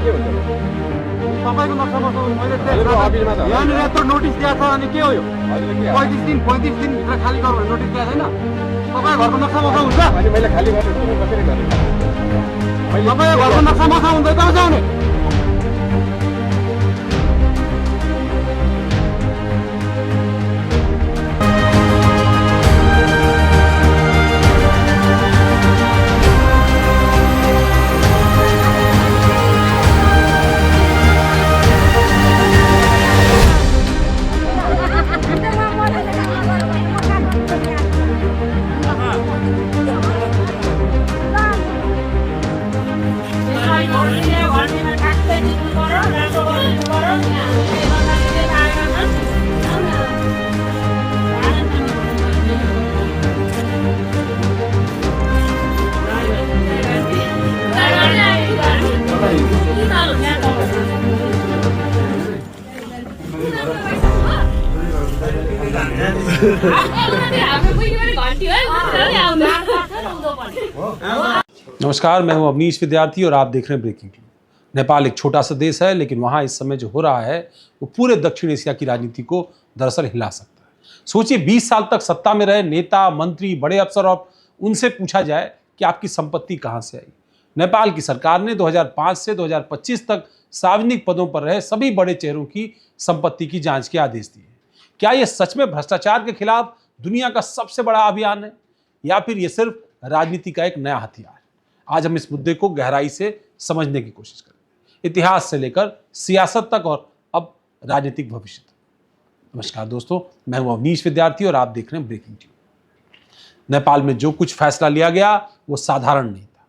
के हुन्छ तपाईँको नक्सामा मैले यहाँनिर यत्रो नोटिस दिएको छ अनि के हो यो हजुरले के 35 दिनभित्र खाली गर भनेर नोटिस दिएको छैन तपाईँको घरको नक्सा मखा हुन्छ अनि मैले खाली गर्नु कसरी गर्ने तपाईँको घरको नक्सा मखा हुन्छ कहाँ जाउने नमस्कार, मैं हूं अवनीश विद्यार्थी और आप देख रहे हैं ब्रेकिंग न्यूज। नेपाल एक छोटा सा देश है, लेकिन वहां इस समय जो हो रहा है वो पूरे दक्षिण एशिया की राजनीति को दरअसल हिला सकता है। सोचिए 20 साल तक सत्ता में रहे नेता, मंत्री, बड़े अफसर और उनसे पूछा जाए कि आपकी संपत्ति कहां से आई। नेपाल की सरकार ने 2005 से 2025 तक सार्वजनिक पदों पर रहे सभी बड़े चेहरों की संपत्ति की जांच के आदेश दिए। क्या यह सच में भ्रष्टाचार के खिलाफ दुनिया का सबसे बड़ा अभियान है या फिर यह सिर्फ राजनीति का एक नया हथियार? आज हम इस मुद्दे को गहराई से समझने की कोशिश करेंगे, इतिहास से लेकर सियासत तक और अब राजनीतिक भविष्य तक। नमस्कार दोस्तों, मैं हूं अवनीश विद्यार्थी और आप देख रहे हैं ब्रेकिंग न्यूज। नेपाल में जो कुछ फैसला लिया गया वो साधारण नहीं था।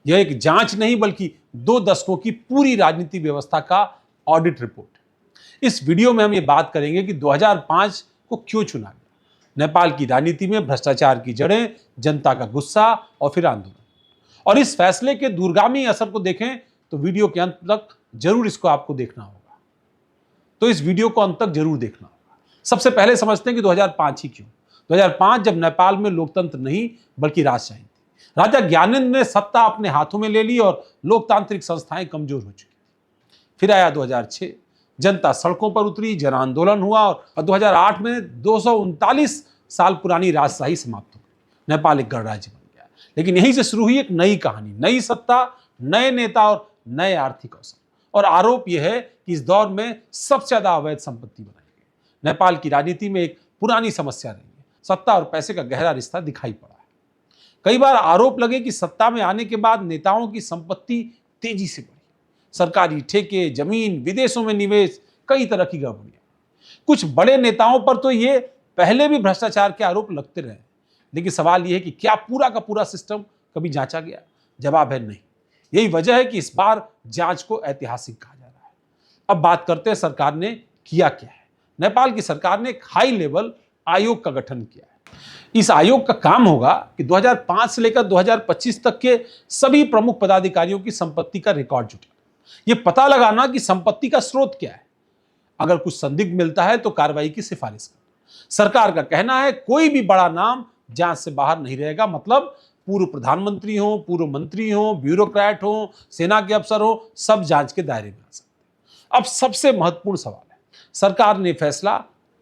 यह एक जांच नहीं बल्कि 2 दशकों की पूरी राजनीति व्यवस्था का ऑडिट रिपोर्ट है। इस वीडियो में हम ये बात करेंगे कि 2005 को क्यों चुना गया, नेपाल की राजनीति में भ्रष्टाचार की जड़ें, जनता का गुस्सा और फिर आंदोलन। और इस फैसले के दूरगामी असर को देखें तो वीडियो के अंत तक जरूर इसको आपको देखना होगा। तो इस वीडियो को अंत तक जरूर देखना होगा। सबसे पहले समझते हैं कि 2005 ही क्यों। 2005 जब नेपाल में लोकतंत्र नहीं बल्कि राजशाही थी। राजा ज्ञानेंद्र ने सत्ता अपने हाथों में ले ली और लोकतांत्रिक संस्थाएं कमजोर हो चुकी थी। फिर आया 2006, जनता सड़कों पर उतरी, जन आंदोलन हुआ और 2008 में 239 साल पुरानी राजशाही समाप्त हो गई। नेपाल एक गणराज्य बन गया। लेकिन यहीं से शुरू हुई एक नई कहानी, नई सत्ता, नए नेता और नए आर्थिक अवसर। और आरोप यह है कि इस दौर में सबसे ज्यादा अवैध संपत्ति बनाई गई। नेपाल की राजनीति में एक पुरानी समस्या रही है, सत्ता और पैसे का गहरा रिश्ता दिखाई पड़ा है। कई बार आरोप लगे कि सत्ता में आने के बाद नेताओं की संपत्ति तेजी से बढ़ी। सरकारी ठेके, जमीन, विदेशों में निवेश, कई तरह की गड़बड़ियां। कुछ बड़े नेताओं पर तो ये पहले भी भ्रष्टाचार के आरोप लगते रहे, लेकिन सवाल यह है कि क्या पूरा का पूरा सिस्टम कभी जांचा गया? जवाब है नहीं। यही वजह है कि इस बार जांच को ऐतिहासिक कहा जा रहा है। अब बात करते हैं सरकार ने किया क्या है। नेपाल की सरकार ने एक हाई लेवल आयोग का गठन किया है। इस आयोग का काम होगा कि 2005 से लेकर 2025 तक के सभी प्रमुख पदाधिकारियों की संपत्ति का रिकॉर्ड जुटाना, ये पता लगाना कि संपत्ति का स्रोत क्या है। अगर कुछ संदिग्ध मिलता है तो कार्रवाई की सिफारिश करना। सरकार का कहना है कोई भी बड़ा नाम जांच से बाहर नहीं रहेगा, मतलब पूर्व प्रधानमंत्री हो, पूर्व मंत्री हो, ब्यूरोक्रेट हो, सेना के अफसर हो, सब जांच के दायरे में आ सकते हैं। अब सबसे महत्वपूर्ण सवाल है, सरकार ने फैसला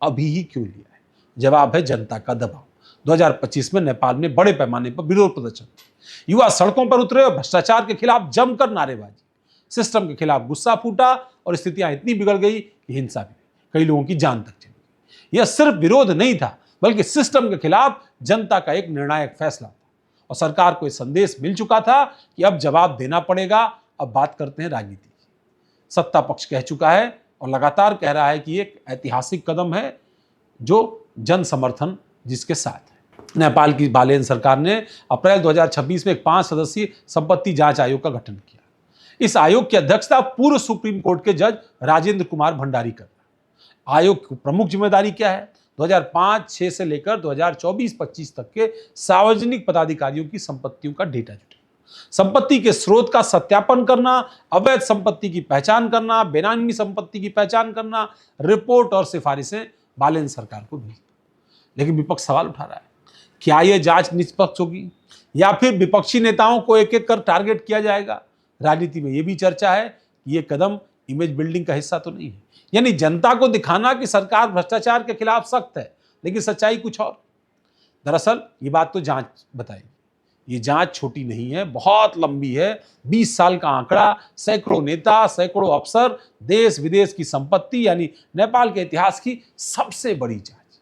अभी ही क्यों लिया है? जवाब है जनता का दबाव। 2025 में नेपाल में बड़े पैमाने पर विरोध प्रदर्शन, युवा सड़कों पर उतरे और भ्रष्टाचार के खिलाफ जमकर नारेबाजी। सिस्टम के खिलाफ गुस्सा फूटा और स्थितियां इतनी बिगड़ गई कि हिंसा भी, कई लोगों की जान तक चली गई। यह सिर्फ विरोध नहीं था बल्कि सिस्टम के खिलाफ जनता का एक निर्णायक फैसला था और सरकार को यह संदेश मिल चुका था कि अब जवाब देना पड़ेगा। अब बात करते हैं राजनीति की। सत्ता पक्ष कह चुका है और लगातार कह रहा है कि एक ऐतिहासिक कदम है जो जन समर्थन जिसके साथ है। नेपाल की बालेन सरकार ने अप्रैल 2026 में एक 5 सदस्यीय संपत्ति जांच आयोग का गठन किया। इस आयोग की अध्यक्षता पूर्व सुप्रीम कोर्ट के जज राजेंद्र कुमार भंडारी कर रहे हैं। आयोग की प्रमुख जिम्मेदारी क्या है? 2005-6 से लेकर 2024-25 तक के सार्वजनिक पदाधिकारियों की संपत्तियों का डेटा जुटाना, संपत्ति के स्रोत का सत्यापन करना, अवैध संपत्ति की पहचान करना, बेनामी संपत्ति की पहचान करना, रिपोर्ट और सिफारिशें बालेन सरकार को भेजना। लेकिन विपक्ष सवाल उठा रहा है, क्या यह जांच निष्पक्ष होगी या फिर विपक्षी नेताओं को एक एक कर टारगेट किया जाएगा? राजनीति में यह भी चर्चा है कि ये कदम इमेज बिल्डिंग का हिस्सा तो नहीं है, यानी जनता को दिखाना कि सरकार भ्रष्टाचार के खिलाफ सख्त है, लेकिन सच्चाई कुछ और। दरअसल ये बात तो जांच बताएगी। ये जांच छोटी नहीं है, बहुत लंबी है। 20 साल का आंकड़ा, सैकड़ों नेता, सैकड़ों अफसर, देश विदेश की संपत्ति, यानी नेपाल के इतिहास की सबसे बड़ी जांच।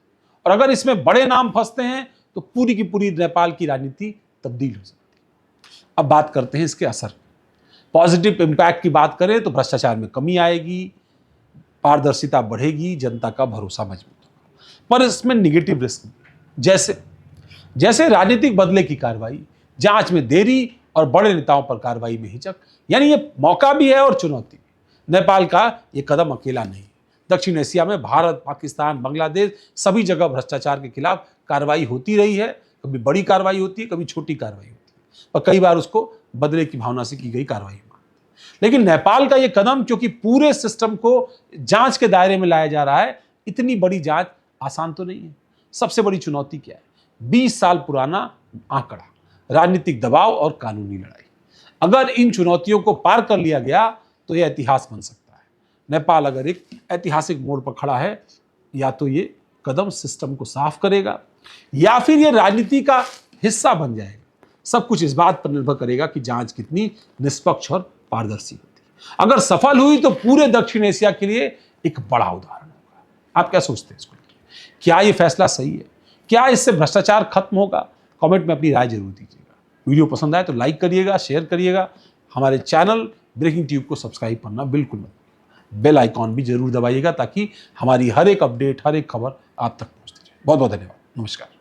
और अगर इसमें बड़े नाम फंसते हैं तो पूरी की पूरी नेपाल की राजनीति तब्दील हो सकती है। अब बात करते हैं इसके असर। पॉजिटिव इम्पैक्ट की बात करें तो भ्रष्टाचार में कमी आएगी, पारदर्शिता बढ़ेगी, जनता का भरोसा मजबूत होगा। पर इसमें निगेटिव रिस्क, जैसे राजनीतिक बदले की कार्रवाई, जांच में देरी और बड़े नेताओं पर कार्रवाई में हिचक, यानी ये मौका भी है और चुनौती भी। नेपाल का ये कदम अकेला नहीं है। दक्षिण एशिया में भारत, पाकिस्तान, बांग्लादेश, सभी जगह भ्रष्टाचार के खिलाफ कार्रवाई होती रही है। कभी बड़ी कार्रवाई होती है, कभी छोटी कार्रवाई होती है, और कई बार उसको बदले की भावना से की गई कार्रवाई मानते हैं। लेकिन नेपाल का ये कदम, क्योंकि पूरे सिस्टम को जांच के दायरे में लाया जा रहा है, इतनी बड़ी जांच आसान तो नहीं है। सबसे बड़ी चुनौती क्या है? 20 साल पुराना आंकड़ा, राजनीतिक दबाव और कानूनी लड़ाई। अगर इन चुनौतियों को पार कर लिया गया तो यह इतिहास बन सकता है। नेपाल अगर एक ऐतिहासिक मोड़ पर खड़ा है, या तो ये कदम सिस्टम को साफ करेगा या फिर ये राजनीति का हिस्सा बन जाएगा। सब कुछ इस बात पर निर्भर करेगा कि जांच कितनी निष्पक्ष और पारदर्शी होती है। अगर सफल हुई तो पूरे दक्षिण एशिया के लिए एक बड़ा उदाहरण होगा। आप क्या सोचते हैं इसको? क्या ये फैसला सही है? क्या इससे भ्रष्टाचार खत्म होगा? कमेंट में अपनी राय जरूर दीजिएगा। वीडियो पसंद आए तो लाइक करिएगा, शेयर करिएगा। हमारे चैनल ब्रेकिंग ट्यूब को सब्सक्राइब करना बिल्कुल मत भूलिएगा। बेल आइकॉन भी जरूर दबाइएगा ताकि हमारी हर एक अपडेट, हर एक खबर आप तक पहुंचती रहे। बहुत बहुत धन्यवाद। नमस्कार।